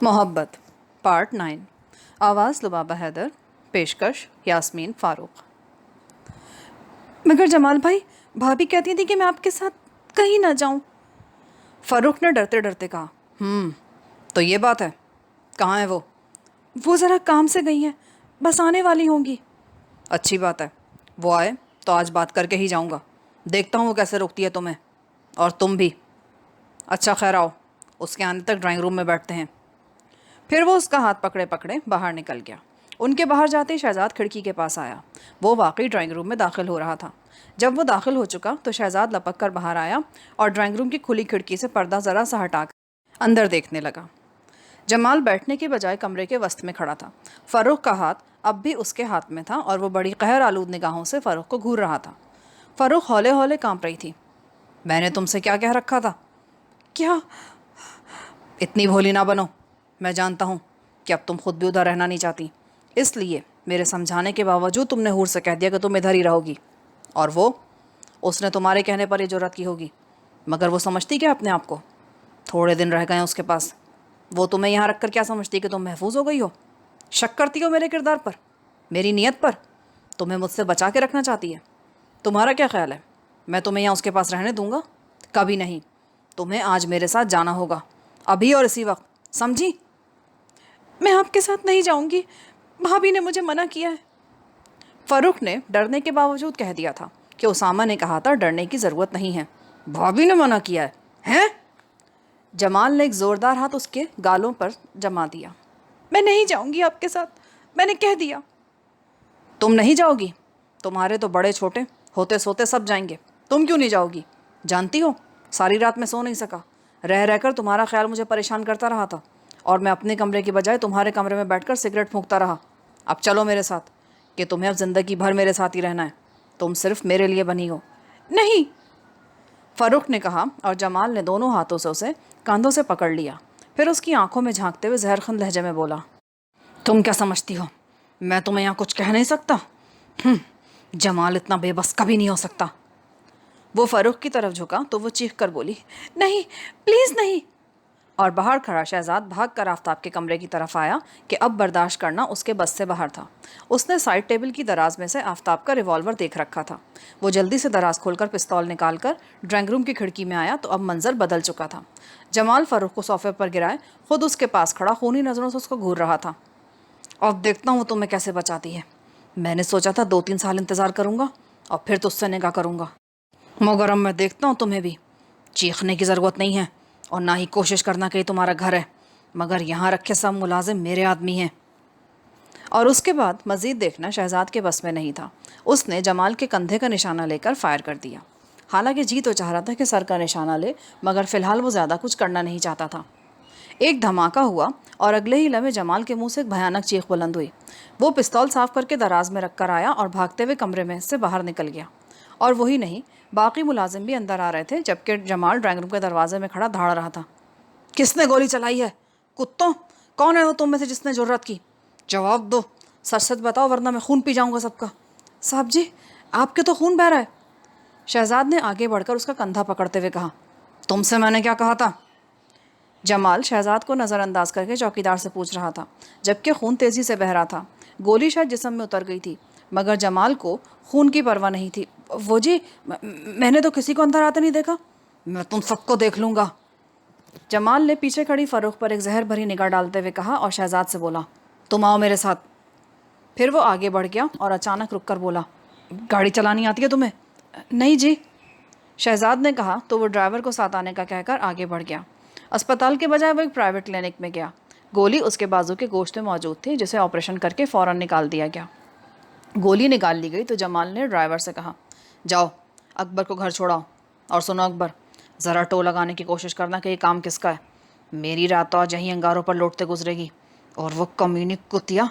محبت پارٹ 9 آواز لبابہ حیدر پیشکش یاسمین فاروق۔ مگر جمال بھائی، بھابھی کہتی تھی کہ میں آپ کے ساتھ کہیں نہ جاؤں۔ فاروق نے ڈرتے ڈرتے کہا۔ تو یہ بات ہے، کہاں ہے وہ؟ وہ ذرا کام سے گئی ہیں، بس آنے والی ہوں گی۔ اچھی بات ہے، وہ آئے تو آج بات کر کے ہی جاؤں گا، دیکھتا ہوں وہ کیسے روکتی ہے تمہیں، اور تم بھی۔ اچھا خیر آؤ، اس کے آنے تک ڈرائنگ روم میں بیٹھتے ہیں۔ پھر وہ اس کا ہاتھ پکڑے پکڑے باہر نکل گیا۔ ان کے باہر جاتے شہزاد کھڑکی کے پاس آیا۔ وہ واقعی ڈرائنگ روم میں داخل ہو رہا تھا۔ جب وہ داخل ہو چکا تو شہزاد لپک کر باہر آیا اور ڈرائنگ روم کی کھلی کھڑکی سے پردہ ذرا سا ہٹا کر اندر دیکھنے لگا۔ جمال بیٹھنے کے بجائے کمرے کے وسط میں کھڑا تھا۔ فاروق کا ہاتھ اب بھی اس کے ہاتھ میں تھا اور وہ بڑی قہر آلود نگاہوں سے فاروق کو گھور رہا تھا۔ فاروق ہولے ہولے کانپ رہی تھی۔ میں نے تم سے کیا کہہ رکھا تھا؟ کیا؟ اتنی بھولی نہ بنو، میں جانتا ہوں کہ اب تم خود بھی ادھر رہنا نہیں چاہتی، اس لیے میرے سمجھانے کے باوجود تم نے حور سے کہہ دیا کہ تم ادھر ہی رہو گی، اور وہ اس نے تمہارے کہنے پر یہ جرأت کی ہوگی، مگر وہ سمجھتی کیا اپنے آپ کو؟ تھوڑے دن رہ گئے ہیں اس کے پاس، وہ تمہیں یہاں رکھ کر کیا سمجھتی کہ تم محفوظ ہو گئی ہو؟ شک کرتی ہو میرے کردار پر، میری نیت پر؟ تمہیں مجھ سے بچا کے رکھنا چاہتی ہے؟ تمہارا کیا خیال ہے میں تمہیں یہاں اس کے پاس رہنے دوں گا؟ کبھی نہیں۔ تمہیں آج میرے ساتھ جانا ہوگا، ابھی اور اسی وقت، سمجھی؟ میں آپ کے ساتھ نہیں جاؤں گی، بھابھی نے مجھے منع کیا ہے۔ فاروق نے ڈرنے کے باوجود کہہ دیا تھا کہ اسامہ نے کہا تھا ڈرنے کی ضرورت نہیں ہے۔ بھابھی نے منع کیا ہے ہیں؟ جمال نے ایک زوردار ہاتھ اس کے گالوں پر جما دیا۔ میں نہیں جاؤں گی آپ کے ساتھ، میں نے کہہ دیا۔ تم نہیں جاؤ گی؟ تمہارے تو بڑے چھوٹے ہوتے سوتے سب جائیں گے، تم کیوں نہیں جاؤ گی؟ جانتی ہو ساری رات میں سو نہیں سکا، رہ رہ کر تمہارا خیال مجھے پریشان کرتا رہا تھا، اور میں اپنے کمرے کی بجائے تمہارے کمرے میں بیٹھ کر سگریٹ پھونکتا رہا۔ اب چلو میرے ساتھ، کہ تمہیں اب زندگی بھر میرے ساتھ ہی رہنا ہے، تم صرف میرے لیے بنی ہو۔ نہیں، فاروق نے کہا، اور جمال نے دونوں ہاتھوں سے اسے کاندھوں سے پکڑ لیا۔ پھر اس کی آنکھوں میں جھانکتے ہوئے زہرخند لہجے میں بولا، تم کیا سمجھتی ہو میں تمہیں یہاں کچھ کہہ نہیں سکتا؟ جمال اتنا بے بس کبھی نہیں ہو سکتا۔ وہ فاروق کی طرف جھکا تو وہ چیخ کر بولی، نہیں، پلیز نہیں۔ اور باہر کھڑا شہزاد بھاگ کر آفتاب کے کمرے کی طرف آیا کہ اب برداشت کرنا اس کے بس سے باہر تھا۔ اس نے سائڈ ٹیبل کی دراز میں سے آفتاب کا ریوالور دیکھ رکھا تھا۔ وہ جلدی سے دراز کھول کر پستول نکال کر ڈرائنگ روم کی کھڑکی میں آیا تو اب منظر بدل چکا تھا۔ جمال فاروق کو صوفے پر گرائے خود اس کے پاس کھڑا خونی نظروں سے اس کو گھور رہا تھا۔ اب دیکھتا ہوں تمہیں کیسے بچاتی ہے۔ میں نے سوچا تھا 2-3 سال انتظار کروں گا اور پھر تجھ سے نکاح کروں گا، مگر اب میں دیکھتا ہوں تمہیں بھی۔ چیخنے کی ضرورت نہیں ہے اور نہ ہی کوشش کرنا کہ یہ تمہارا گھر ہے، مگر یہاں رکھے سب ملازم میرے آدمی ہیں۔ اور اس کے بعد مزید دیکھنا شہزاد کے بس میں نہیں تھا۔ اس نے جمال کے کندھے کا نشانہ لے کر فائر کر دیا۔ حالانکہ جی تو چاہ رہا تھا کہ سر کا نشانہ لے، مگر فی الحال وہ زیادہ کچھ کرنا نہیں چاہتا تھا۔ ایک دھماکہ ہوا اور اگلے ہی لمحے جمال کے منہ سے ایک بھیانک چیخ بلند ہوئی۔ وہ پستول صاف کر کے دراز میں رکھ کر آیا اور بھاگتے ہوئے کمرے میں سے باہر نکل گیا۔ اور وہی نہیں، باقی ملازم بھی اندر آ رہے تھے، جبکہ جمال ڈرائنگ روم کے دروازے میں کھڑا دھاڑ رہا تھا۔ کس نے گولی چلائی ہے؟ کتوں، کون ہے وہ تم میں سے جس نے جرأت کی؟ جواب دو، سچ سچ بتاؤ ورنہ میں خون پی جاؤں گا سب کا۔ صاحب جی، آپ کے تو خون بہہ رہا ہے۔ شہزاد نے آگے بڑھ کر اس کا کندھا پکڑتے ہوئے کہا، تم سے میں نے کیا کہا تھا؟ جمال شہزاد کو نظر انداز کر کے چوکیدار سے پوچھ رہا تھا، جبکہ خون تیزی سے بہہ رہا تھا۔ گولی شاید جسم میں اتر گئی تھی، مگر جمال کو خون کی پرواہ نہیں تھی۔ وہ جی، میں نے تو کسی کو اندر آتے نہیں دیکھا۔ میں تم سب کو دیکھ لوں گا۔ جمال نے پیچھے کھڑی فاروق پر ایک زہر بھری نگاہ ڈالتے ہوئے کہا اور شہزاد سے بولا، تم آؤ میرے ساتھ۔ پھر وہ آگے بڑھ گیا اور اچانک رک کر بولا، گاڑی چلانی آتی ہے تمہیں؟ نہیں جی، شہزاد نے کہا تو وہ ڈرائیور کو ساتھ آنے کا کہہ کر آگے بڑھ گیا۔ اسپتال کے بجائے وہ ایک پرائیویٹ کلینک میں گیا۔ گولی اس کے بازو کے گوشت میں موجود تھی، جسے آپریشن کر کے فوراً نکال دیا گیا۔ گولی نکال لی گئی تو جمال نے ڈرائیور سے کہا، جاؤ اکبر کو گھر چھوڑاؤ، اور سنو اکبر، ذرا ٹو لگانے کی کوشش کرنا کہ یہ کام کس کا ہے۔ میری رات تو آج یہیں انگاروں پر لوٹتے گزرے گی، اور وہ کمینی کتیا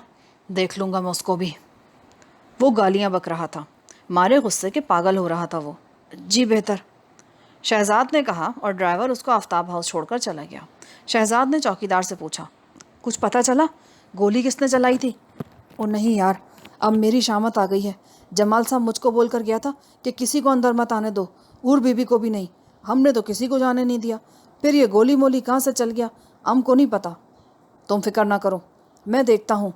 دیکھ لوں گا میں اس کو بھی۔ وہ گالیاں بک رہا تھا، مارے غصے کے پاگل ہو رہا تھا وہ۔ جی بہتر، شہزاد نے کہا، اور ڈرائیور اس کو آفتاب ہاؤس چھوڑ کر چلا گیا۔ شہزاد نے چوکیدار سے پوچھا، کچھ پتہ چلا گولی کس نے چلائی تھی؟ او نہیں یار، اب میری شامت آ گئی ہے۔ جمال صاحب مجھ کو بول کر گیا تھا کہ کسی کو اندر مت آنے دو، اور بی بی کو بھی نہیں۔ ہم نے تو کسی کو جانے نہیں دیا، پھر یہ گولی مولی کہاں سے چل گیا ہم کو نہیں پتا۔ تم فکر نہ کرو، میں دیکھتا ہوں،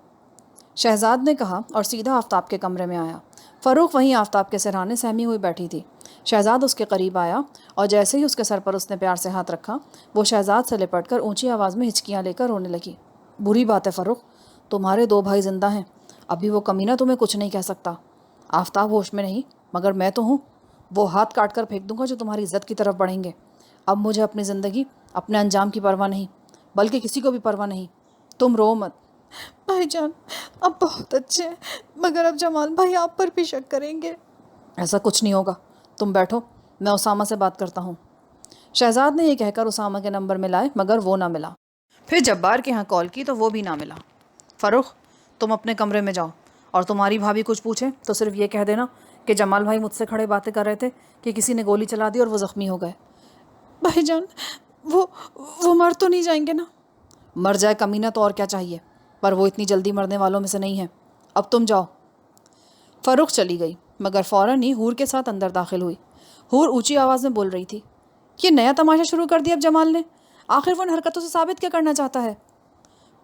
شہزاد نے کہا اور سیدھا آفتاب کے کمرے میں آیا۔ فروخ وہیں آفتاب کے سرہانے سہمی ہوئی بیٹھی تھی۔ شہزاد اس کے قریب آیا اور جیسے ہی اس کے سر پر اس نے پیار سے ہاتھ رکھا، وہ شہزاد سے لپٹ کر اونچی آواز میں ہچکیاں لے کر رونے لگی۔ بری بات ہے فروخ، تمہارے 2 بھائی زندہ ہیں، ابھی وہ کمینہ تمہیں کچھ نہیں کہہ سکتا۔ آفتاب ہوش میں نہیں، مگر میں تو ہوں، وہ ہاتھ کاٹ کر پھینک دوں گا جو تمہاری عزت کی طرف بڑھیں گے۔ اب مجھے اپنی زندگی، اپنے انجام کی پرواہ نہیں، بلکہ کسی کو بھی پرواہ نہیں۔ تم رو مت۔ بھائی جان، اب بہت اچھے ہیں، مگر اب جمال بھائی آپ پر بھی شک کریں گے۔ ایسا کچھ نہیں ہوگا، تم بیٹھو، میں اسامہ سے بات کرتا ہوں۔ شہزاد نے یہ کہہ کر اسامہ کے نمبر ملائے، مگر وہ نہ ملا۔ پھر جبار کے ہاں کال کی تو وہ بھی نہ ملا۔ فروخ، تم اپنے کمرے میں جاؤ، اور تمہاری بھابھی کچھ پوچھے تو صرف یہ کہہ دینا کہ جمال بھائی مجھ سے کھڑے باتیں کر رہے تھے کہ کسی نے گولی چلا دی اور وہ زخمی ہو گئے۔ بھائی جان، وہ مر تو نہیں جائیں گے نا؟ مر جائے کمینہ تو اور کیا چاہیے، پر وہ اتنی جلدی مرنے والوں میں سے نہیں ہے۔ اب تم جاؤ۔ فروخ چلی گئی، مگر فوراً ہی حور کے ساتھ اندر داخل ہوئی۔ حور اونچی آواز میں بول رہی تھی، یہ نیا تماشا شروع کر دیا اب جمال نے، آخر وہ ان حرکتوں سے ثابت کیا کرنا چاہتا ہے؟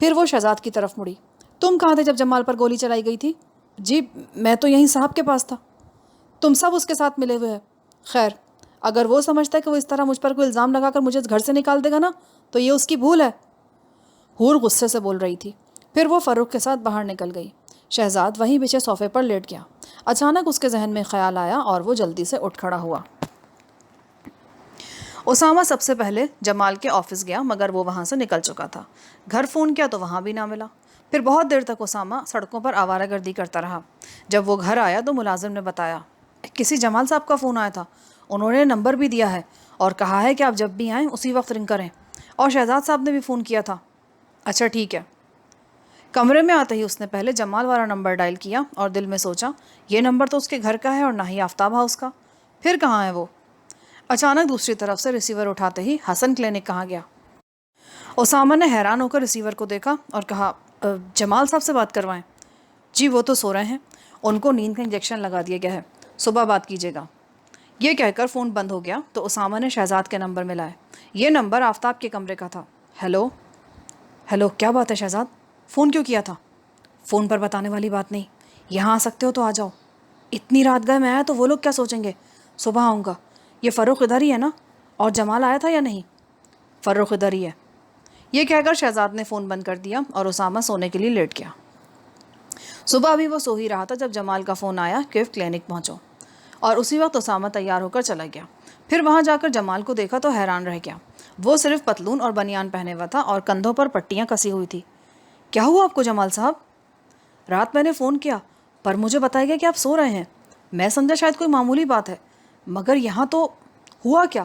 پھر وہ شہزاد کی طرف مڑی۔ تم کہاں تھے جب جمال پر گولی چلائی گئی تھی؟ جی میں تو یہیں صاحب کے پاس تھا۔ تم سب اس کے ساتھ ملے ہوئے ہیں؟ خیر، اگر وہ سمجھتا ہے کہ وہ اس طرح مجھ پر کوئی الزام لگا کر مجھے اس گھر سے نکال دے گا نا، تو یہ اس کی بھول ہے۔ حور غصے سے بول رہی تھی۔ پھر وہ فروخ کے ساتھ باہر نکل گئی۔ شہزاد وہیں بچھے صوفے پر لیٹ گیا۔ اچانک اس کے ذہن میں خیال آیا اور وہ جلدی سے اٹھ کھڑا ہوا۔ اسامہ سب سے پہلے جمال کے آفس گیا، مگر وہ وہاں سے نکل چکا تھا۔ گھر فون کیا تو وہاں بھی نہ ملا۔ پھر بہت دیر تک اسامہ سڑکوں پر آوارہ گردی کرتا رہا۔ جب وہ گھر آیا تو ملازم نے بتایا، کسی جمال صاحب کا فون آیا تھا، انہوں نے نمبر بھی دیا ہے اور کہا ہے کہ آپ جب بھی آئیں اسی وقت رنگ کریں، اور شہزاد صاحب نے بھی فون کیا تھا۔ اچھا ٹھیک ہے۔ کمرے میں آتے ہی اس نے پہلے جمال والا نمبر ڈائل کیا اور دل میں سوچا، یہ نمبر تو اس کے گھر کا ہے اور نہ ہی آفتاب ہاؤس کا، پھر کہاں ہے وہ؟ اچانک دوسری طرف سے ریسیور اٹھاتے ہی حسن کلینک کہاں گیا؟ اسامہ نے حیران ہو کر ریسیور کو دیکھا اور کہا، جمال صاحب سے بات کروائیں۔ جی وہ تو سو رہے ہیں، ان کو نیند کا انجیکشن لگا دیا گیا ہے، صبح بات کیجیے گا۔ یہ کہہ کر فون بند ہو گیا تو اسامہ نے شہزاد کے نمبر ملائے۔ یہ نمبر آفتاب کے کمرے کا تھا۔ ہیلو، کیا بات ہے شہزاد؟ فون کیوں کیا تھا؟ فون پر بتانے والی بات نہیں، یہاں آ سکتے ہو تو آ جاؤ۔ اتنی رات گئے میں آیا تو وہ لوگ کیا سوچیں گے؟ صبح آؤں گا۔ یہ فروخ ادھر ہی ہے نا؟ اور جمال آیا تھا یا نہیں؟ فروخ ادھر ہی ہے۔ یہ کہہ کر شہزاد نے فون بند کر دیا اور اسامہ سونے کے لیے لیٹ گیا۔ صبح بھی وہ سو ہی رہا تھا جب جمال کا فون آیا کہ کلینک پہنچو، اور اسی وقت اسامہ تیار ہو کر چلا گیا۔ پھر وہاں جا کر جمال کو دیکھا تو حیران رہ گیا۔ وہ صرف پتلون اور بنیان پہنے ہوا تھا اور کندھوں پر پٹیاں کسی ہوئی تھی۔ کیا ہوا آپ کو جمال صاحب؟ رات میں نے فون کیا پر مجھے بتایا گیا کہ آپ سو رہے ہیں۔ میں سمجھا شاید کوئی معمولی بات ہے، مگر یہاں تو ہوا کیا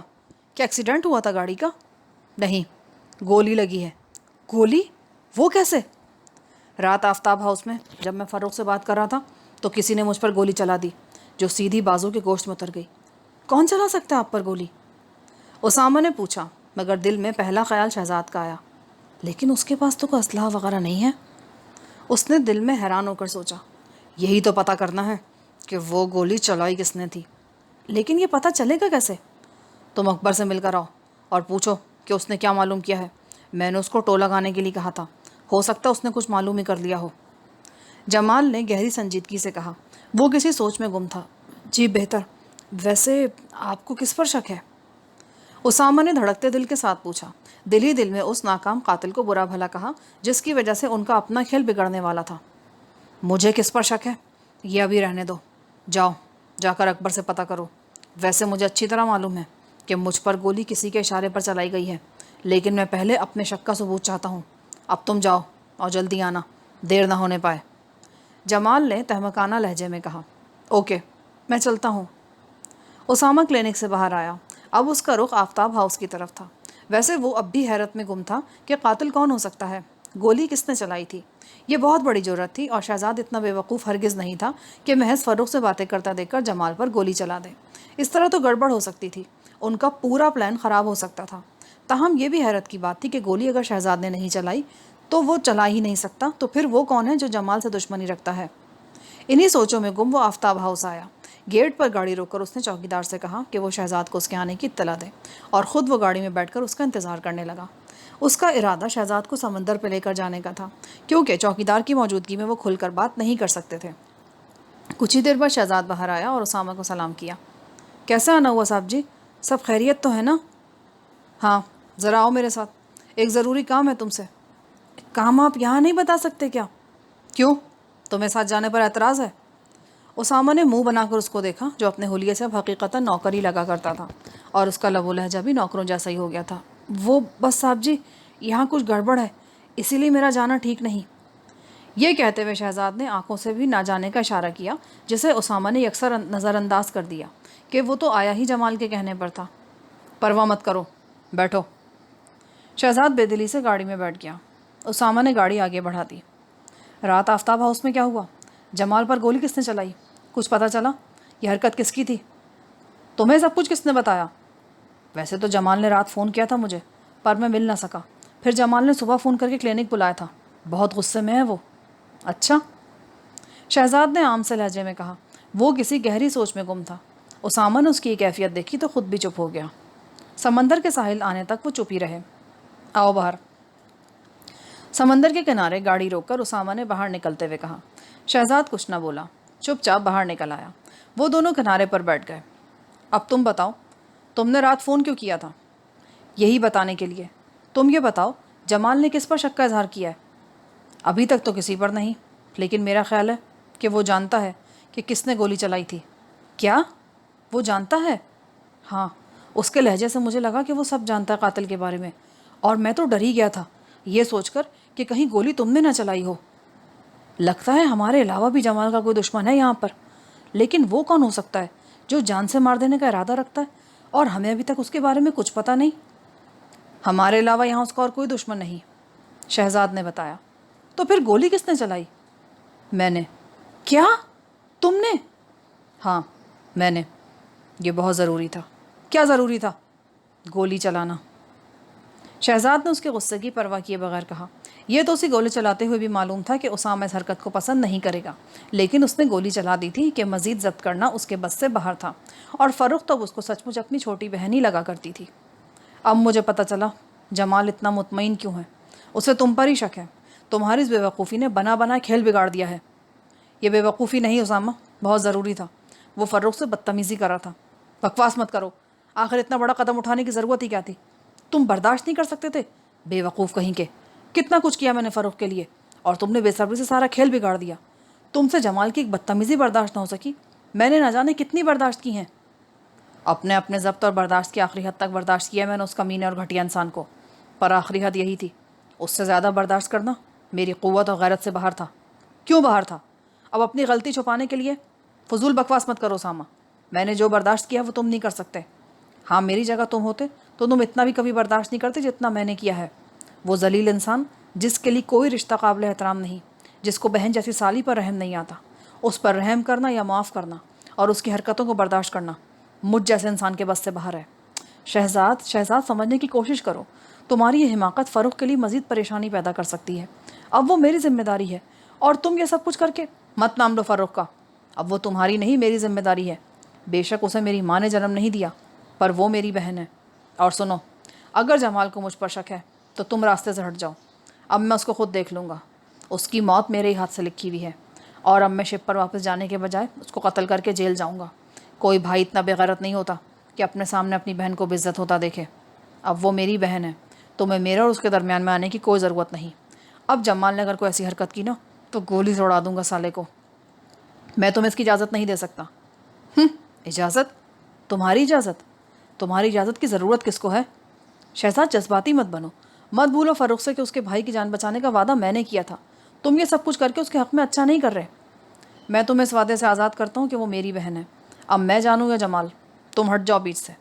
ایکسیڈنٹ ہوا تھا گاڑی کا؟ نہیں، گولی لگی ہے۔ گولی؟ وہ کیسے؟ رات آفتاب ہاؤس میں جب میں فروخ سے بات کر رہا تھا تو کسی نے مجھ پر گولی چلا دی جو سیدھی بازو کے گوشت میں اتر گئی۔ کون چلا سکتا ہے آپ پر گولی؟ اسامہ نے پوچھا، مگر دل میں پہلا خیال شہزاد کا آیا، لیکن اس کے پاس تو کوئی اسلحہ وغیرہ نہیں ہے۔ اس نے دل میں حیران ہو کر سوچا، یہی تو پتہ کرنا ہے کہ وہ گولی چلائی کس نے تھی، لیکن یہ پتہ چلے گا کیسے؟ تم اکبر سے مل کر آؤ اور پوچھو کہ اس نے کیا معلوم کیا ہے۔ میں نے اس کو ٹو لگانے کے لیے کہا تھا، ہو سکتا اس نے کچھ معلوم ہی کر لیا ہو۔ جمال نے گہری سنجیدگی سے کہا۔ وہ کسی سوچ میں گم تھا۔ جی بہتر، ویسے آپ کو کس پر شک ہے؟ اسامہ نے دھڑکتے دل کے ساتھ پوچھا۔ دل ہی دل میں اس ناکام قاتل کو برا بھلا کہا جس کی وجہ سے ان کا اپنا کھیل بگڑنے والا تھا۔ مجھے کس پر شک ہے یہ ابھی رہنے دو، جاؤ جا کر اکبر سے پتہ کرو۔ ویسے مجھے اچھی طرح معلوم ہے کہ مجھ پر گولی کسی کے اشارے پر چلائی گئی ہے، لیکن میں پہلے اپنے شک کا ثبوت چاہتا ہوں۔ اب تم جاؤ اور جلدی آنا، دیر نہ ہونے پائے۔ جمال نے تہمکانہ لہجے میں کہا۔ اوکے، میں چلتا ہوں۔ اسامہ کلینک سے باہر آیا۔ اب اس کا رخ آفتاب ہاؤس کی طرف تھا۔ ویسے وہ اب بھی حیرت میں گم تھا کہ قاتل کون ہو سکتا ہے، گولی کس نے چلائی تھی؟ یہ بہت بڑی جرأت تھی اور شہزاد اتنا بے وقوف ہرگز نہیں تھا کہ محض فروخ سے باتیں کرتا دیکھ کر جمال پر گولی چلا دے۔ اس طرح تو گڑبڑ ہو سکتی تھی، ان کا پورا پلان خراب ہو سکتا تھا۔ تاہم یہ بھی حیرت کی بات تھی کہ گولی اگر شہزاد نے نہیں چلائی تو وہ چلا ہی نہیں سکتا، تو پھر وہ کون ہے جو جمال سے دشمنی رکھتا ہے؟ انہی سوچوں میں گم وہ آفتاب ہاؤس آیا۔ گیٹ پر گاڑی روک کر اس نے چوکیدار سے کہا کہ وہ شہزاد کو اس کے آنے کی اطلاع دے، اور خود وہ گاڑی میں بیٹھ کر اس کا انتظار کرنے لگا۔ اس کا ارادہ شہزاد کو سمندر پہ لے کر جانے کا تھا، کیونکہ چوکیدار کی موجودگی میں وہ کھل کر بات نہیں کر سکتے تھے۔ کچھ ہی دیر بعد شہزاد باہر آیا اور اسامہ کو سلام کیا۔ کیسا آنا ہوا صاحب جی؟ سب خیریت تو ہے نا؟ ہاں، ذرا آؤ میرے ساتھ، ایک ضروری کام ہے تم سے۔ کام آپ یہاں نہیں بتا سکتے کیا؟ کیوں؟ تمہیں ساتھ جانے پر اعتراض ہے؟ اسامہ نے منہ بنا کر اس کو دیکھا، جو اپنے حلیے سے حقیقتاً نوکر ہی لگا کرتا تھا، اور اس کا لب و لہجہ بھی نوکروں جیسا ہی ہو گیا تھا۔ وہ بس صاحب جی، یہاں کچھ گڑبڑ ہے، اسی لیے میرا جانا ٹھیک نہیں۔ یہ کہتے ہوئے شہزاد نے آنکھوں سے بھی نہ جانے کا اشارہ کیا، جسے اسامہ نے یکسر نظر انداز کر دیا کہ وہ تو آیا ہی جمال کے کہنے پر تھا۔ پرواہ مت کرو، بیٹھو۔ شہزاد بے دلی سے گاڑی میں بیٹھ گیا۔ اسامہ نے گاڑی آگے بڑھا دی۔ رات آفتاب ہاؤس میں کیا ہوا؟ جمال پر گولی کس نے چلائی؟ کچھ پتہ چلا؟ یہ حرکت کس کی تھی؟ تمہیں سب کچھ کس نے بتایا؟ ویسے تو جمال نے رات فون کیا تھا مجھے، پر میں مل نہ سکا۔ پھر جمال نے صبح فون کر کے کلینک بلایا تھا، بہت غصے میں ہے وہ۔ اچھا؟ شہزاد نے عام سے لہجے میں کہا۔ وہ کسی گہری سوچ میں گم تھا۔ اسامہ نے اس کی کیفیت دیکھی تو خود بھی چپ ہو گیا۔ سمندر کے ساحل آنے تک وہ چپ ہی رہے۔ آؤ باہر۔ سمندر کے کنارے گاڑی روک کر اسامہ نے باہر نکلتے ہوئے کہا۔ شہزاد کچھ نہ بولا، چپ چاپ باہر نکل آیا۔ وہ دونوں کنارے پر بیٹھ گئے۔ اب تم بتاؤ، تم نے رات فون کیوں کیا تھا؟ یہی بتانے کے لیے۔ تم یہ بتاؤ، جمال نے کس پر شک کا اظہار کیا ہے؟ ابھی تک تو کسی پر نہیں، لیکن میرا خیال ہے کہ وہ جانتا ہے کہ کس نے گولی چلائی تھی۔ کیا؟ وہ جانتا ہے؟ ہاں، اس کے لہجے سے مجھے لگا کہ وہ سب جانتا ہے قاتل کے بارے میں، اور میں تو ڈر ہی گیا تھا یہ سوچ کر کہ کہیں گولی تم نے نہ چلائی ہو۔ لگتا ہے ہمارے علاوہ بھی جمال کا کوئی دشمن ہے یہاں پر، لیکن وہ کون ہو سکتا ہے جو جان سے مار دینے کا ارادہ رکھتا ہے اور ہمیں ابھی تک اس کے بارے میں کچھ پتہ نہیں؟ ہمارے علاوہ یہاں اس کا اور کوئی دشمن نہیں، شہزاد نے بتایا۔ تو پھر گولی کس نے چلائی؟ میں نے۔ کیا؟ تم نے؟ ہاں، میں نے۔ یہ بہت ضروری تھا۔ کیا ضروری تھا؟ گولی چلانا۔ شہزاد نے اس کے غصے کی پرواہ کیے بغیر کہا۔ یہ تو اسی گولی چلاتے ہوئے بھی معلوم تھا کہ اسامہ اس حرکت کو پسند نہیں کرے گا، لیکن اس نے گولی چلا دی تھی کہ مزید ضبط کرنا اس کے بس سے باہر تھا، اور فروخت تو اس کو سچ مچ اپنی چھوٹی بہن ہی لگا کرتی تھی۔ اب مجھے پتہ چلا جمال اتنا مطمئن کیوں ہے۔ اسے تم پر ہی شک ہے۔ تمہاری اس بے وقوفی نے بنا بنا کھیل بگاڑ دیا ہے۔ یہ بے وقوفی نہیں اسامہ، بہت ضروری تھا۔ وہ فروخت سے بدتمیزی کر رہا تھا۔ بکواس مت کرو، آخر اتنا بڑا قدم اٹھانے کی ضرورت ہی کیا تھی؟ تم برداشت نہیں کر سکتے تھے؟ بے وقوف کہیں کے۔ کتنا کچھ کیا میں نے فروخت کے لیے، اور تم نے بے صبری سے سارا کھیل بگاڑ دیا۔ تم سے جمال کی ایک بدتمیزی برداشت نہ ہو سکی، میں نے نہ جانے کتنی برداشت کی ہیں۔ اپنے ضبط اور برداشت کی آخری حد تک برداشت کیا میں نے اس کمینے اور گھٹیا انسان کو، پر آخری حد یہی تھی۔ اس سے زیادہ برداشت کرنا میری قوت اور غیرت سے باہر تھا۔ کیوں باہر تھا؟ اب اپنی غلطی چھپانے کے لیے فضول بکواس مت کرو اسامہ۔ میں نے جو برداشت کیا وہ تم نہیں کر سکتے۔ ہاں، میری جگہ تم ہوتے تو تم اتنا بھی کبھی برداشت نہیں کرتے جتنا میں نے کیا ہے۔ وہ ذلیل انسان جس کے لیے کوئی رشتہ قابل احترام نہیں، جس کو بہن جیسی سالی پر رحم نہیں آتا، اس پر رحم کرنا یا معاف کرنا اور اس کی حرکتوں کو برداشت کرنا مجھ جیسے انسان کے بس سے باہر ہے۔ شہزاد سمجھنے کی کوشش کرو، تمہاری یہ حماقت فروخت کے لیے مزید پریشانی پیدا کر سکتی ہے۔ اب وہ میری ذمہ داری ہے، اور تم یہ سب کچھ کر کے مت نام لو فروخت کا۔ اب وہ تمہاری نہیں، میری ذمہ داری ہے۔ بے شک اسے میری ماں نے جنم نہیں دیا، پر وہ میری بہن ہے۔ اور سنو، اگر جمال کو مجھ پر شک ہے تو تم راستے سے ہٹ جاؤ۔ اب میں اس کو خود دیکھ لوں گا۔ اس کی موت میرے ہی ہاتھ سے لکھی ہوئی ہے، اور اب میں شپ پر واپس جانے کے بجائے اس کو قتل کر کے جیل جاؤں گا۔ کوئی بھائی اتنا بے غیرت نہیں ہوتا کہ اپنے سامنے اپنی بہن کو بے عزت ہوتا دیکھے۔ اب وہ میری بہن ہے، تمہیں میرے اور اس کے درمیان میں آنے کی کوئی ضرورت نہیں۔ اب جمال نے اگر کوئی ایسی حرکت کی نا تو گولی سے اڑا دوں گا سالے کو۔ میں تمہیں اس کی اجازت نہیں دے سکتا۔ اجازت؟ تمہاری اجازت؟ تمہاری اجازت کی ضرورت کس کو ہے؟ شہزاد جذباتی مت بنو، مت بھولو فروخت سے کہ اس کے بھائی کی جان بچانے کا وعدہ میں نے کیا تھا۔ تم یہ سب کچھ کر کے اس کے حق میں اچھا نہیں کر رہے۔ میں تمہیں اس وعدے سے آزاد کرتا ہوں کہ وہ میری بہن ہے۔ اب میں جانوں یا جمال، تم ہٹ جاؤ بیچ سے۔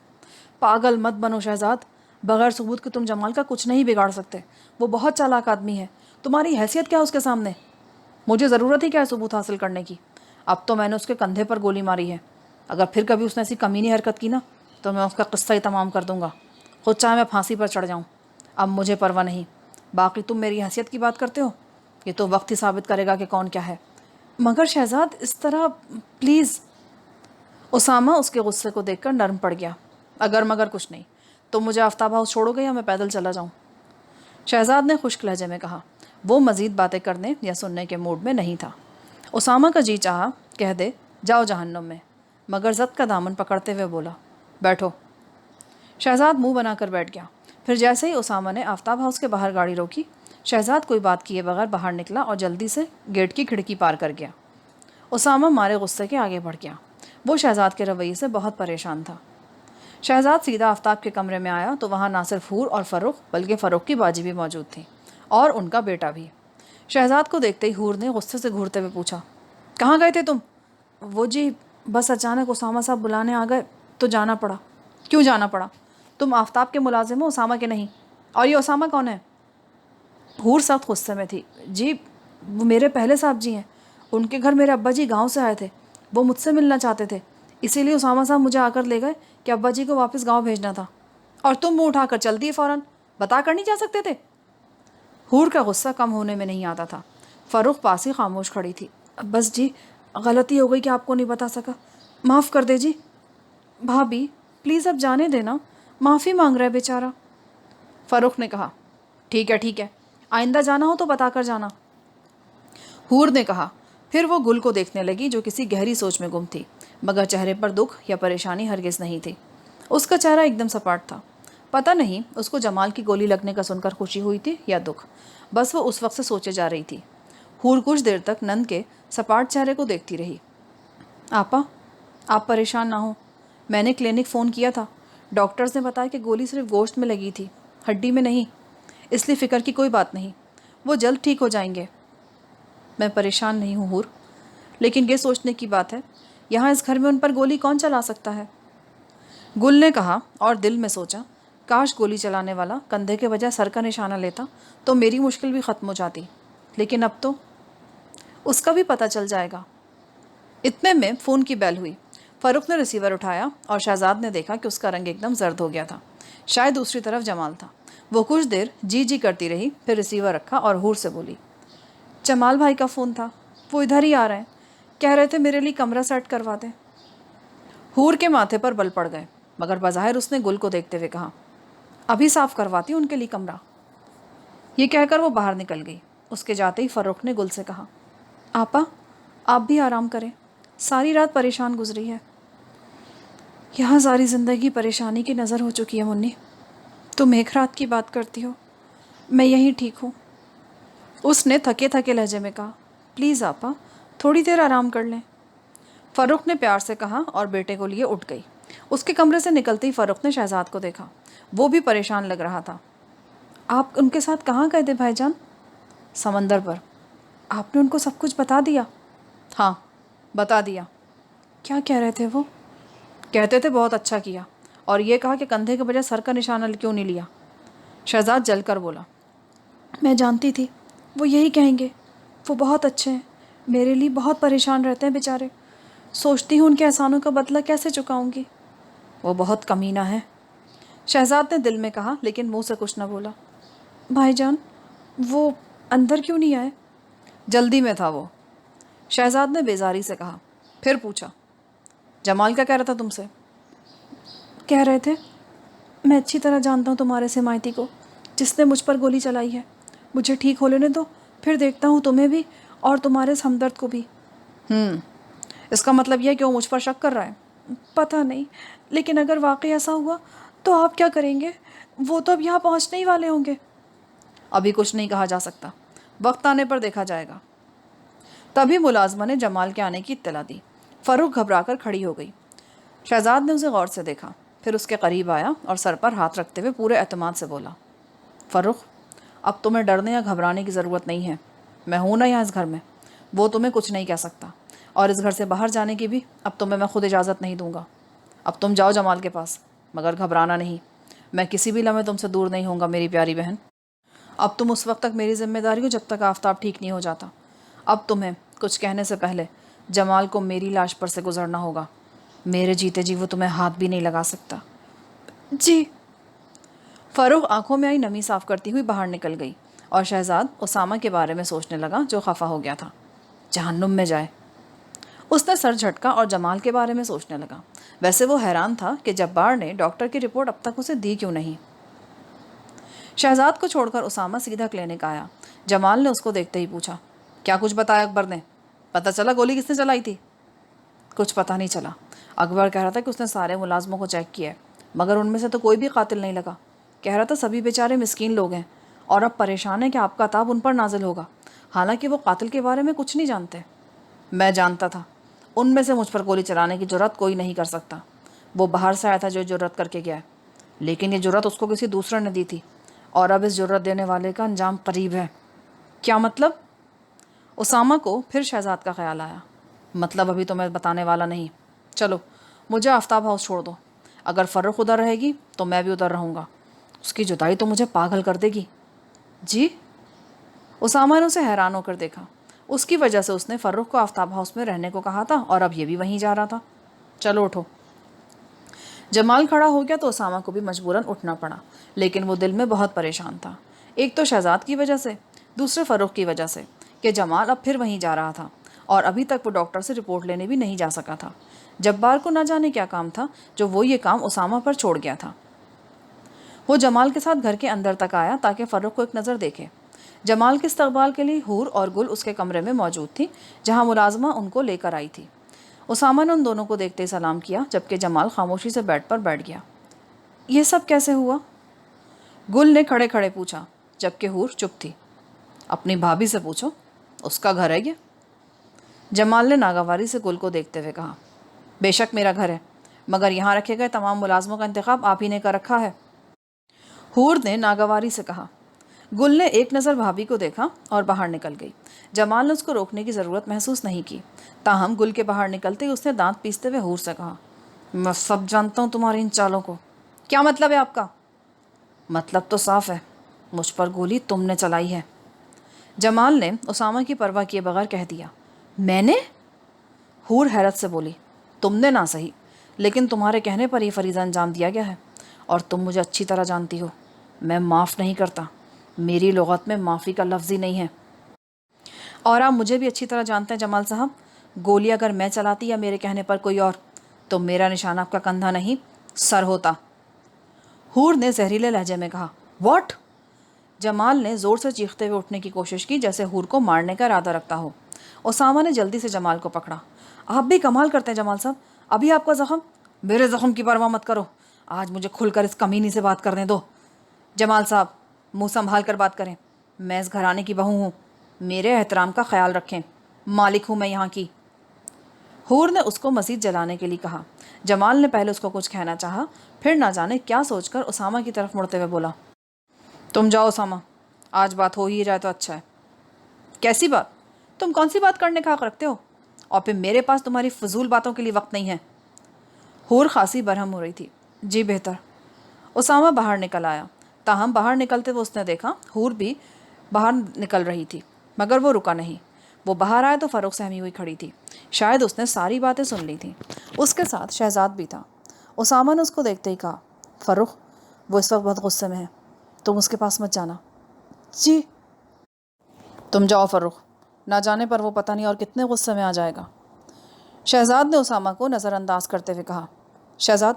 پاگل مت بنو شہزاد، بغیر ثبوت کے تم جمال کا کچھ نہیں بگاڑ سکتے۔ وہ بہت چالاک آدمی ہے، تمہاری حیثیت کیا ہے اس کے سامنے؟ مجھے ضرورت ہی کیا ہے ثبوت حاصل کرنے کی؟ اب تو میں نے اس کے کندھے پر گولی ماری ہے، اگر پھر کبھی اس نے ایسی کمینی حرکت کی نا تو میں اس کا قصہ ہی تمام کر دوں گا، خود چاہے میں پھانسی پر چڑھ جاؤں۔ اب مجھے پرواہ نہیں۔ باقی تم میری حیثیت کی بات کرتے ہو، یہ تو وقت ہی ثابت کرے گا کہ کون کیا ہے۔ مگر شہزاد اس طرح پلیز۔ اسامہ اس کے غصے کو دیکھ کر نرم پڑ گیا۔ اگر مگر کچھ نہیں، تم مجھے آفتاب ہاؤس چھوڑو گے یا میں پیدل چلا جاؤں؟ شہزاد نے خشک لہجے میں کہا۔ وہ مزید باتیں کرنے یا سننے کے موڈ میں نہیں تھا۔ اسامہ کا جی چاہا کہہ دے جاؤ جہنم میں، مگر زد کا دامن پکڑتے ہوئے بولا بیٹھو۔ شہزاد منہ بنا کر بیٹھ گیا۔ پھر جیسے ہی اسامہ نے آفتاب ہاؤس کے باہر گاڑی روکی، شہزاد کوئی بات کیے بغیر باہر نکلا اور جلدی سے گیٹ کی کھڑکی پار کر گیا۔ اسامہ مارے غصے کے آگے بڑھ گیا۔ وہ شہزاد کے رویے سے بہت پریشان تھا۔ شہزاد سیدھا آفتاب کے کمرے میں آیا تو وہاں نہ صرف حور اور فروخ بلکہ فروخ کی باجی بھی موجود تھی اور ان کا بیٹا بھی۔ شہزاد کو دیکھتے ہی حور نے غصے سے گھورتے ہوئے پوچھا کہاں گئے تھے تم؟ وہ جی بس اچانک اسامہ صاحب بلانے آ گئے تو جانا پڑا۔ کیوں جانا پڑا؟ تم آفتاب کے ملازم ہو، اسامہ کے نہیں۔ اور یہ اسامہ کون ہے؟ حور سخت غصے میں تھی۔ جی وہ میرے پہلے صاحب جی ہیں، ان کے گھر میرے ابا جی گاؤں سے آئے تھے، وہ مجھ سے ملنا چاہتے تھے، اسی لیے اسامہ صاحب مجھے آ کر لے گئے کہ ابا جی کو واپس گاؤں بھیجنا تھا۔ اور تم منہ اٹھا کر چل دیے فوراً، بتا کر نہیں جا سکتے تھے؟ حور کا غصہ کم ہونے میں نہیں آتا تھا۔ فروخ پاس ہی خاموش کھڑی تھی۔ بس جی غلطی ہو گئی کہ آپ کو نہیں بتا سکا، معاف کر دے جی۔ بھابھی پلیز اب جانے دینا، معافی مانگ رہا ہے بیچارہ۔ فروخ نے کہا ٹھیک ہے، آئندہ جانا ہو تو بتا کر جانا۔ حور نے کہا۔ پھر وہ گل کو دیکھنے لگی جو کسی گہری سوچ میں گم تھی، مگر چہرے پر دکھ یا پریشانی ہرگز نہیں تھی۔ اس کا چہرہ ایک دم سپاٹ تھا۔ پتہ نہیں اس کو جمال کی گولی لگنے کا سن کر خوشی ہوئی تھی یا دکھ، بس وہ اس وقت سے سوچے جا رہی تھی۔ حور کچھ دیر تک نند کے سپاٹ چہرے کو دیکھتی رہی۔ آپا آپ پریشان نہ ہوں، میں نے کلینک فون کیا تھا، ڈاکٹرز نے بتایا کہ گولی صرف گوشت میں لگی تھی، ہڈی میں نہیں، اس لیے فکر کی کوئی بات نہیں، وہ جلد ٹھیک ہو جائیں گے۔ میں پریشان نہیں ہوں حور، لیکن یہ سوچنے کی بات ہے یہاں اس گھر میں ان پر گولی کون چلا سکتا ہے؟ گل نے کہا اور دل میں سوچا کاش گولی چلانے والا کندھے کے بجائے سر کا نشانہ لیتا تو میری مشکل بھی ختم ہو جاتی، لیکن اب تو اس کا بھی پتہ چل جائے گا۔ اتنے میں فون کی بیل ہوئی۔ فروخ نے ریسیور اٹھایا اور شہزاد نے دیکھا کہ اس کا رنگ ایک دم زرد ہو گیا تھا۔ شاید دوسری طرف جمال تھا۔ وہ کچھ دیر جی کرتی رہی، پھر ریسیور رکھا اور حور سے بولی جمال بھائی کا فون تھا، وہ ادھر ہی آ رہے ہیں، کہہ رہے تھے میرے لیے کمرہ سیٹ کروا دیں۔ حور کے ماتھے پر بل پڑ گئے، مگر بظاہر اس نے گل کو دیکھتے ہوئے کہا ابھی صاف کرواتی ہوں ان کے لیے کمرہ۔ یہ کہہ کر وہ باہر نکل گئی۔ اس کے جاتے ہی فروخ نے گل سے کہا آپا آپ بھی آرام کریں، ساری رات پریشان گزری ہے۔ یہاں ساری زندگی پریشانی کی نظر ہو چکی ہے منی، تم ایک رات کی بات کرتی ہو، میں یہیں ٹھیک ہوں۔ اس نے تھکے لہجے میں کہا پلیز آپا تھوڑی دیر آرام کر لیں۔ فروخ نے پیار سے کہا اور بیٹے کو لیے اٹھ گئی۔ اس کے کمرے سے نکلتے ہی فروخ نے شہزاد کو دیکھا، وہ بھی پریشان لگ رہا تھا۔ آپ ان کے ساتھ کہاں گئے تھے بھائی جان؟ سمندر پر۔ آپ نے ان کو سب کچھ بتا دیا؟ ہاں بتا دیا۔ کیا کہہ رہے تھے وہ؟ کہتے تھے بہت اچھا کیا، اور یہ کہا کہ کندھے کے بجائے سر کا نشانہ کیوں نہیں لیا۔ شہزاد جل کر بولا میں جانتی تھی وہ یہی کہیں گے، وہ بہت اچھے ہیں، میرے لیے بہت پریشان رہتے ہیں بیچارے، سوچتی ہوں ان کے احسانوں کا بدلہ کیسے چکاؤں گی۔ وہ بہت کمینہ ہے، شہزاد نے دل میں کہا لیکن منہ سے کچھ نہ بولا۔ بھائی جان وہ اندر کیوں نہیں آئے؟ جلدی میں تھا وہ، شہزاد نے بیزاری سے کہا۔ پھر پوچھا جمال کیا کہہ رہا تھا تم سے؟ کہہ رہے تھے میں اچھی طرح جانتا ہوں تمہارے سمایتی کو جس نے مجھ پر گولی چلائی ہے، مجھے ٹھیک ہو لینے دو، پھر دیکھتا ہوں تمہیں بھی اور تمہارے اس ہمدرد کو بھی۔ اس کا مطلب یہ ہے کہ وہ مجھ پر شک کر رہا ہے؟ پتہ نہیں، لیکن اگر واقعی ایسا ہوا تو آپ کیا کریں گے؟ وہ تو اب یہاں پہنچنے ہی والے ہوں گے۔ ابھی کچھ نہیں کہا جا سکتا، وقت آنے پر دیکھا جائے گا۔ تبھی ملازمہ نے جمال کے آنے کی اطلاع دی۔ فروخ گھبرا کر کھڑی ہو گئی۔ شہزاد نے اسے غور سے دیکھا، پھر اس کے قریب آیا اور سر پر ہاتھ رکھتے ہوئے پورے اعتماد سے بولا فروخ اب تمہیں ڈرنے یا گھبرانے کی ضرورت نہیں ہے، میں ہوں نا یہاں اس گھر میں، وہ تمہیں کچھ نہیں کہہ سکتا، اور اس گھر سے باہر جانے کی بھی اب تمہیں میں خود اجازت نہیں دوں گا۔ اب تم جاؤ جمال کے پاس، مگر گھبرانا نہیں، میں کسی بھی لمحے تم سے دور نہیں ہوں گا میری پیاری بہن۔ اب تم اس وقت تک میری ذمہ داری ہو جب تک آفتاب ٹھیک نہیں ہو جاتا۔ اب تمہیں کچھ کہنے سے پہلے جمال کو میری لاش پر سے گزرنا ہوگا، میرے جیتے جی وہ تمہیں ہاتھ بھی نہیں لگا سکتا۔ جی۔ فروخ آنکھوں میں آئی نمی صاف کرتی ہوئی باہر نکل گئی اور شہزاد اسامہ کے بارے میں سوچنے لگا جو خفا ہو گیا تھا۔ جہنم میں جائے۔ اس نے سر جھٹکا اور جمال کے بارے میں سوچنے لگا۔ ویسے وہ حیران تھا کہ جبار نے ڈاکٹر کی رپورٹ اب تک اسے دی کیوں نہیں۔ شہزاد کو چھوڑ کر اسامہ سیدھا کلینک آیا۔ جمال نے اس کو دیکھتے ہی پوچھا، کیا کچھ بتایا اکبر نے؟ پتہ چلا گولی کس نے چلائی تھی؟ کچھ پتہ نہیں چلا۔ اکبر کہہ رہا تھا کہ اس نے سارے ملازموں کو چیک کیا ہے، مگر ان میں سے تو کوئی بھی قاتل نہیں لگا۔ کہہ رہا تھا سبھی بیچارے مسکین لوگ ہیں اور اب پریشان ہیں کہ آپ کا عذاب ان پر نازل ہوگا، حالانکہ وہ قاتل کے بارے میں کچھ نہیں جانتے۔ میں جانتا تھا ان میں سے مجھ پر گولی چلانے کی جرات کوئی نہیں کر سکتا۔ وہ باہر سے آیا تھا جو جرات کر کے گیا ہے، لیکن یہ جرات اس کو کسی دوسرے نے دی تھی، اور اب اس جرات دینے والے کا انجام قریب ہے۔ کیا مطلب؟ اسامہ کو پھر شہزاد کا خیال آیا۔ مطلب ابھی تو میں بتانے والا نہیں، چلو مجھے آفتاب ہاؤس چھوڑ دو۔ اگر فرخ ادھر رہے گی تو میں بھی ادھر رہوں گا، اس کی جدائی تو مجھے پاگل کر دے گی۔ جی؟ اسامہ نے اسے حیران ہو کر دیکھا۔ اس کی وجہ سے اس نے فرخ کو آفتاب ہاؤس میں رہنے کو کہا تھا، اور اب یہ بھی وہیں جا رہا تھا۔ چلو اٹھو۔ جمال کھڑا ہو گیا تو اسامہ کو بھی مجبوراً اٹھنا پڑا، لیکن وہ دل میں بہت پریشان تھا، ایک تو شہزاد کی وجہ سے، دوسرے فرخ کی وجہ سے کہ جمال اب پھر وہیں جا رہا تھا، اور ابھی تک وہ ڈاکٹر سے رپورٹ لینے بھی نہیں جا سکا تھا۔ جبار کو نہ جانے کیا کام تھا جو وہ یہ کام اسامہ پر چھوڑ گیا تھا۔ وہ جمال کے ساتھ گھر کے اندر تک آیا تاکہ فرخ کو ایک نظر دیکھے۔ جمال کے استقبال کے لیے حور اور گل اس کے کمرے میں موجود تھی جہاں ملازمہ ان کو لے کر آئی تھی۔ اسامہ نے ان دونوں کو دیکھتے ہی سلام کیا، جبکہ جمال خاموشی سے بیڈ پر بیٹھ گیا۔ یہ سب کیسے ہوا؟ گل نے کھڑے کھڑے پوچھا، جبکہ حور چپ تھی۔ اپنی بھابھی سے پوچھو، اس کا گھر ہے یہ؟ جمال نے ناگواری سے گل کو دیکھتے ہوئے کہا، بے شک میرا گھر ہے، مگر یہاں رکھے گئے تمام ملازموں کا انتخاب آپ ہی نے کر رکھا ہے۔ حور نے ناگواری سے کہا۔ گل نے ایک نظر بھابھی کو دیکھا اور باہر نکل گئی۔ جمال نے اس کو روکنے کی ضرورت محسوس نہیں کی، تاہم گل کے باہر نکلتے ہی اس نے دانت پیستے ہوئے حور سے کہا، میں سب جانتا ہوں تمہاری ان چالوں کو۔ کیا مطلب ہے آپ کا؟ مطلب تو صاف ہے، مجھ پر گولی تم نے چلائی ہے۔ جمال نے اسامہ کی پرواہ کیے بغیر کہہ دیا۔ میں نے؟ حور حیرت سے بولی، تم نے نہ صحیح، لیکن تمہارے کہنے پر یہ فریضہ انجام دیا گیا ہے، اور تم مجھے اچھی طرح جانتی ہو، میں معاف نہیں کرتا، میری لغت میں معافی کا لفظ ہی نہیں ہے۔ اور آپ مجھے بھی اچھی طرح جانتے ہیں جمال صاحب، گولی اگر میں چلاتی یا میرے کہنے پر کوئی اور، تو میرا نشانہ آپ کا کندھا نہیں سر ہوتا۔ حور نے زہریلے لہجے میں کہا، واٹ؟ جمال نے زور سے چیختے ہوئے اٹھنے کی کوشش کی جیسے حور کو مارنے کا ارادہ رکھتا ہو۔ اسامہ نے جلدی سے جمال کو پکڑا۔ آپ بھی کمال کرتے ہیں جمال صاحب، ابھی آپ کا زخم؟ میرے زخم کی پرواہ مت کرو، آج مجھے کھل کر اس کمینی سے بات کرنے دو۔ جمال صاحب منہ سنبھال کر بات کریں، میں اس گھرانے کی بہو ہوں، میرے احترام کا خیال رکھیں، مالک ہوں میں یہاں کی۔ حور نے اس کو مزید جلانے کے لیے کہا۔ جمال نے پہلے اس کو کچھ کہنا چاہا، پھر نہ جانے کیا سوچ کر اسامہ کی طرف مڑتے ہوئے بولا، تم جاؤ اسامہ، آج بات ہو ہی جائے تو اچھا ہے۔ کیسی بات؟ تم کون سی بات کرنے کا حق رکھتے ہو؟ اور پھر میرے پاس تمہاری فضول باتوں کے لیے وقت نہیں ہے۔ حور خاصی برہم ہو رہی تھی۔ جی بہتر۔ اسامہ باہر نکل آیا، تاہم باہر نکلتے ہوئے اس نے دیکھا حور بھی باہر نکل رہی تھی، مگر وہ رکا نہیں۔ وہ باہر آیا تو فروخ سہمی ہوئی کھڑی تھی، شاید اس نے ساری باتیں سن لی تھیں۔ اس کے ساتھ شہزاد بھی تھا۔ اسامہ نے اس کو دیکھتے ہی کہا، فروخ وہ اس وقت بہت غصے میں ہے، تم اس کے پاس مت جانا۔ جی؟ تم جاؤ فروخ، نہ جانے پر وہ پتہ نہیں اور کتنے غصے میں آ جائے گا۔ شہزاد نے اسامہ کو نظر انداز کرتے ہوئے کہا، شہزاد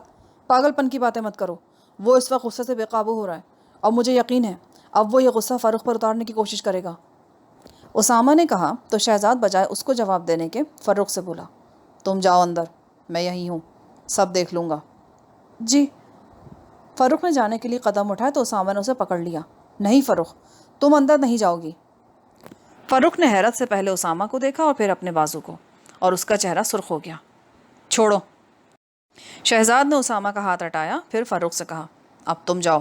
پاگل پن کی باتیں مت کرو، وہ اس وقت غصے سے بے قابو ہو رہا ہے، اور مجھے یقین ہے اب وہ یہ غصہ فروخ پر اتارنے کی کوشش کرے گا۔ اسامہ نے کہا تو شہزاد بجائے اس کو جواب دینے کے فروخ سے بولا، تم جاؤ اندر، میں یہیں ہوں، سب دیکھ لوں گا۔ جی۔ فروخ نے جانے کے لیے قدم اٹھائے تو اسامہ نے اسے پکڑ لیا۔ نہیں فروخ، تم اندر نہیں جاؤ گی۔ فروخ نے حیرت سے پہلے اسامہ کو دیکھا اور پھر اپنے بازو کو، اور اس کا چہرہ سرخ ہو گیا۔ چھوڑو۔ شہزاد نے اسامہ کا ہاتھ ہٹایا، پھر فروخ سے کہا، اب تم جاؤ۔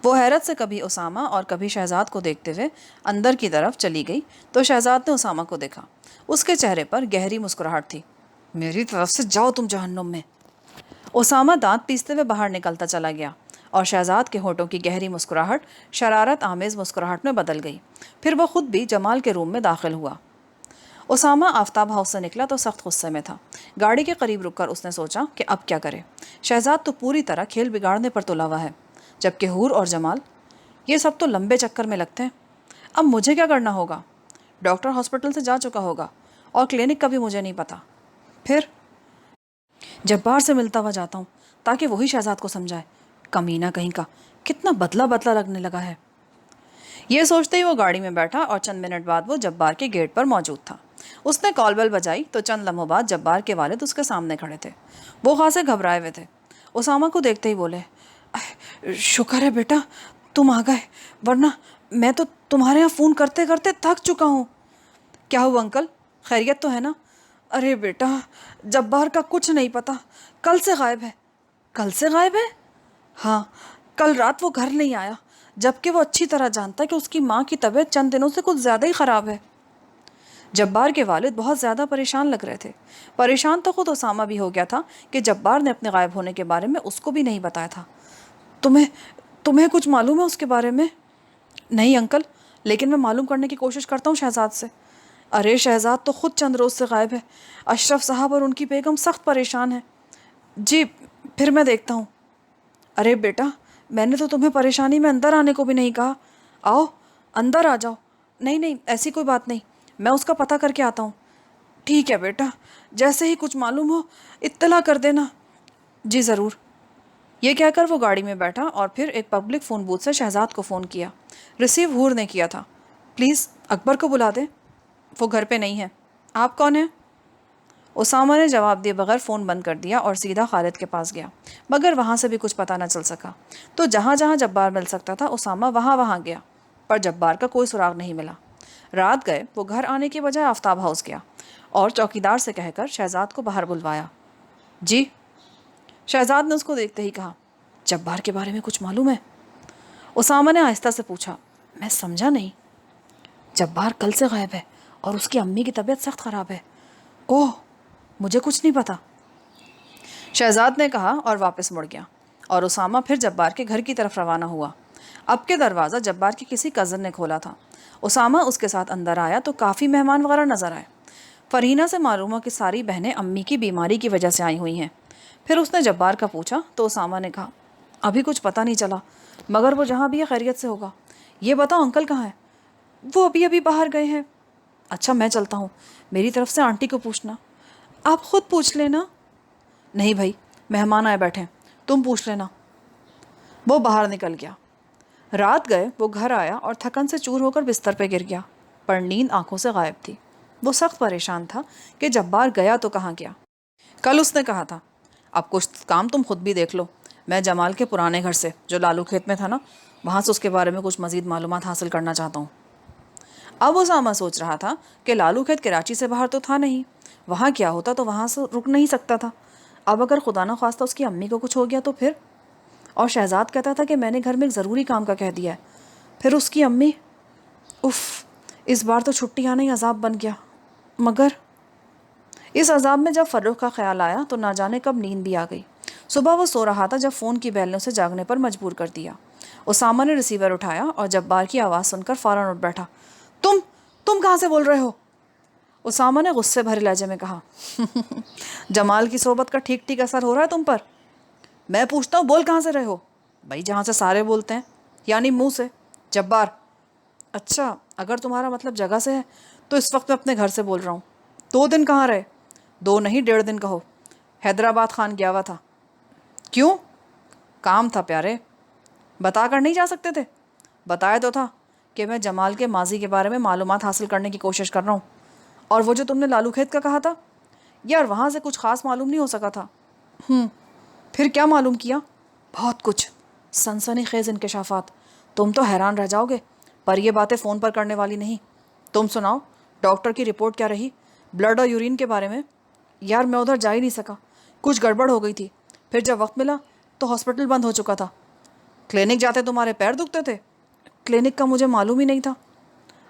وہ حیرت سے کبھی اسامہ اور کبھی شہزاد کو دیکھتے ہوئے اندر کی طرف چلی گئی تو شہزاد نے اسامہ کو دیکھا، اس کے چہرے پر گہری مسکراہٹ تھی۔ میری طرف سے جاؤ تم جہنم میں۔ اسامہ دانت پیستے ہوئے باہر نکلتا چلا گیا، اور شہزاد کے ہونٹوں کی گہری مسکراہٹ شرارت آمیز مسکراہٹ میں بدل گئی۔ پھر وہ خود بھی جمال کے روم میں داخل ہوا۔ اسامہ آفتاب ہاؤس سے نکلا تو سخت غصے میں تھا۔ گاڑی کے قریب رک کر اس نے سوچا کہ اب کیا کرے۔ شہزاد تو پوری طرح کھیل بگاڑنے پر تلا ہوا ہے، جبکہ حور اور جمال یہ سب تو لمبے چکر میں لگتے ہیں۔ اب مجھے کیا کرنا ہوگا؟ ڈاکٹر ہاسپٹل سے جا چکا ہوگا، اور کلینک کا بھی مجھے نہیں پتا۔ پھر جبار سے ملتا ہوا جاتا ہوں تاکہ وہی شہزاد کو سمجھائے، کمینہ کہیں کا، کتنا بدلا بدلا لگنے لگا ہے۔ یہ سوچتے ہی وہ گاڑی میں بیٹھا اور چند منٹ بعد وہ جبار کے گیٹ پر موجود تھا۔ اس نے کال بیل بجائی تو چند لمحوں بعد جبار کے والد اس کے سامنے کھڑے تھے۔ وہ خاصے گھبرائے ہوئے تھے۔ اسامہ کو دیکھتے ہی بولے، شکر ہے بیٹا تم آ گئے، ورنہ میں تو تمہارے یہاں فون کرتے کرتے تھک چکا ہوں۔ کیا ہوا انکل، خیریت تو ہے نا؟ ارے بیٹا جبار کا کچھ نہیں پتا، کل سے غائب ہے۔ کل سے غائب ہے؟ ہاں، کل رات وہ گھر نہیں آیا، جبکہ وہ اچھی طرح جانتا ہے کہ اس کی ماں کی طبیعت چند دنوں سے کچھ زیادہ ہی خراب ہے۔ جبار کے والد بہت زیادہ پریشان لگ رہے تھے۔ پریشان تو خود اسامہ بھی ہو گیا تھا کہ جبار نے اپنے غائب ہونے کے بارے میں اس کو بھی نہیں بتایا تھا۔ تمہیں کچھ معلوم ہے اس کے بارے میں؟ نہیں انکل، لیکن میں معلوم کرنے کی کوشش کرتا ہوں شہزاد سے۔ ارے شہزاد تو خود چند روز سے غائب ہے، اشرف صاحب اور ان کی بیگم سخت پریشان ہیں۔ جی پھر میں دیکھتا ہوں۔ ارے بیٹا میں نے تو تمہیں پریشانی میں اندر آنے کو بھی نہیں کہا، آؤ اندر آ جاؤ۔ نہیں ایسی کوئی بات نہیں، میں اس کا پتہ کر کے آتا ہوں۔ ٹھیک ہے بیٹا، جیسے ہی کچھ معلوم ہو اطلاع کر دینا۔ جی ضرور۔ یہ کہہ کر وہ گاڑی میں بیٹھا اور پھر ایک پبلک فون بوتھ سے شہزاد کو فون کیا۔ ریسیو حور نے کیا تھا۔ پلیز اکبر کو بلا دیں، وہ گھر پہ نہیں ہے۔ آپ کون ہیں؟ اسامہ نے جواب دیے بغیر فون بند کر دیا اور سیدھا خالد کے پاس گیا، مگر وہاں سے بھی کچھ پتہ نہ چل سکا۔ تو جہاں جہاں جبار مل سکتا تھا اسامہ وہاں گیا، پر جبار کا کوئی سراغ نہیں ملا۔ رات گئے وہ گھر آنے کے بجائے آفتاب ہاؤس گیا اور چوکیدار سے کہہ کر شہزاد کو باہر بلوایا۔ جی؟ شہزاد نے اس کو دیکھتے ہی کہا، جبار کے بارے میں کچھ معلوم ہے؟ اسامہ نے آہستہ سے پوچھا، میں سمجھا نہیں۔ جبار کل سے غائب ہے اور اس کی امی کی طبیعت سخت خراب ہے۔ اوہ، مجھے کچھ نہیں پتا، شہزاد نے کہا اور واپس مڑ گیا، اور اسامہ پھر جبار کے گھر کی طرف روانہ ہوا۔ اب کے دروازہ جبار کے کسی کزن نے کھولا تھا۔ اسامہ اس کے ساتھ اندر آیا تو کافی مہمان وغیرہ نظر آئے۔ فرینہ سے معلوم ہوا کہ ساری بہنیں امی کی بیماری کی وجہ سے آئی ہوئی ہیں۔ پھر اس نے جبار کا پوچھا تو اسامہ نے کہا، ابھی کچھ پتہ نہیں چلا، مگر وہ جہاں بھی ہے خیریت سے ہوگا۔ یہ بتاؤ انکل کہاں ہے؟ وہ ابھی باہر گئے ہیں۔ اچھا میں چلتا ہوں، میری طرف سے آنٹی کو پوچھنا۔ آپ خود پوچھ لینا۔ نہیں بھائی، مہمان آئے بیٹھے، تم پوچھ لینا۔ وہ باہر نکل گیا۔ رات گئے وہ گھر آیا اور تھکن سے چور ہو کر بستر پہ گر گیا، پر نیند آنکھوں سے غائب تھی۔ وہ سخت پریشان تھا کہ جبار گیا تو کہاں گیا۔ کل اس نے کہا تھا، اب کچھ کام تم خود بھی دیکھ لو، میں جمال کے پرانے گھر سے جو لالو کھیت میں تھا نا، وہاں سے اس کے بارے میں کچھ مزید معلومات حاصل کرنا چاہتا ہوں۔ اب اسامہ سوچ رہا تھا کہ لالو کھیت کراچی سے باہر تو تھا نہیں، وہاں کیا ہوتا تو وہاں سے رک نہیں سکتا تھا۔ اب اگر خدا نہ خواستہ اس کی امی کو کچھ ہو گیا تو پھر؟ اور شہزاد کہتا تھا کہ میں نے گھر میں ایک ضروری کام کا کہہ دیا ہے، پھر اس کی امی، اف، اس بار تو چھٹی آنا ہی عذاب بن گیا۔ مگر اس عذاب میں جب فرخ کا خیال آیا تو نہ جانے کب نیند بھی آ گئی۔ صبح وہ سو رہا تھا جب فون کی بیل نے اسے جاگنے پر مجبور کر دیا۔ اسامہ نے ریسیور اٹھایا اور جبار کی آواز سن کر فوراً اٹھ بیٹھا۔ تم کہاں سے بول رہے ہو؟ اسامہ نے غصے بھرے لہجے میں کہا، جمال کی صحبت کا ٹھیک ٹھیک اثر ہو رہا ہے تم پر؟ میں پوچھتا ہوں بول کہاں سے رہے ہو؟ بھائی جہاں سے سارے بولتے ہیں، یعنی منہ سے۔ جبار، اچھا اگر تمہارا مطلب جگہ سے ہے تو اس وقت میں اپنے گھر سے بول رہا ہوں۔ 2 دن کہاں رہے؟ 2 نہیں 1.5 دن کہو۔ حیدرآباد خان گیا ہوا تھا۔ کیوں؟ کام تھا پیارے، بتا کر نہیں جا سکتے تھے؟ بتایا تو تھا کہ میں جمال کے ماضی کے بارے میں معلومات حاصل کرنے کی کوشش کر رہا ہوں۔ اور وہ جو تم نے لالو کھیت کا کہا تھا، یار وہاں سے کچھ خاص معلوم نہیں ہو سکا تھا۔ پھر کیا معلوم کیا؟ بہت کچھ، سنسنی خیز انکشافات، تم تو حیران رہ جاؤ گے، پر یہ باتیں فون پر کرنے والی نہیں۔ تم سناؤ، ڈاکٹر کی رپورٹ کیا رہی؟ بلڈ اور یورین کے بارے میں؟ یار میں ادھر جا ہی نہیں سکا، کچھ گڑبڑ ہو گئی تھی، پھر جب وقت ملا تو ہاسپٹل بند ہو چکا تھا۔ کلینک جاتے تمہارے پیر دکھتے تھے؟ کلینک کا مجھے معلوم ہی نہیں تھا،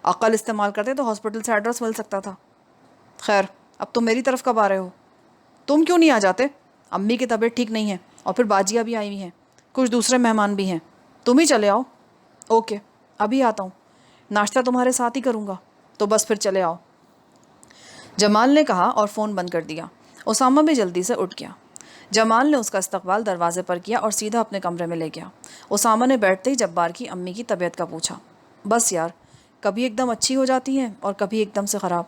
عقل استعمال کرتے تو ہاسپٹل سے ایڈریس مل سکتا تھا۔ خیر اب تم میری طرف کب آ رہے ہو؟ تم کیوں نہیں آ جاتے؟ امی کی طبیعت ٹھیک نہیں ہے اور پھر باجیاں بھی آئی ہوئی ہیں، کچھ دوسرے مہمان بھی ہیں، تم ہی چلے آؤ۔ اوکے ابھی آتا ہوں، ناشتہ تمہارے ساتھ ہی کروں گا، تو بس پھر چلے آؤ، جمال نے کہا اور فون بند کر دیا۔ اسامہ بھی جلدی سے اٹھ گیا۔ جمال نے اس کا استقبال دروازے پر کیا اور سیدھا اپنے کمرے میں لے گیا۔ اسامہ نے بیٹھتے ہی جبار کی امی کی طبیعت کا پوچھا۔ بس یار، کبھی ایک دم اچھی ہو جاتی ہیں اور کبھی ایک دم سے خراب،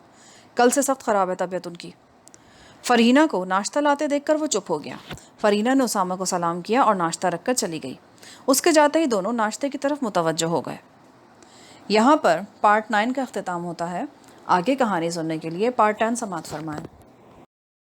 کل سے سخت خراب ہے طبیعت ان کی۔ فرینہ کو ناشتہ لاتے دیکھ کر وہ چپ ہو گیا۔ فرینہ نے اسامہ کو سلام کیا اور ناشتہ رکھ کر چلی گئی۔ اس کے جاتے ہی دونوں ناشتے کی طرف متوجہ ہو گئے۔ یہاں پر پارٹ 9 کا اختتام ہوتا ہے۔ آگے کہانی سننے کے لیے پارٹ 10 سماعت فرمائیں۔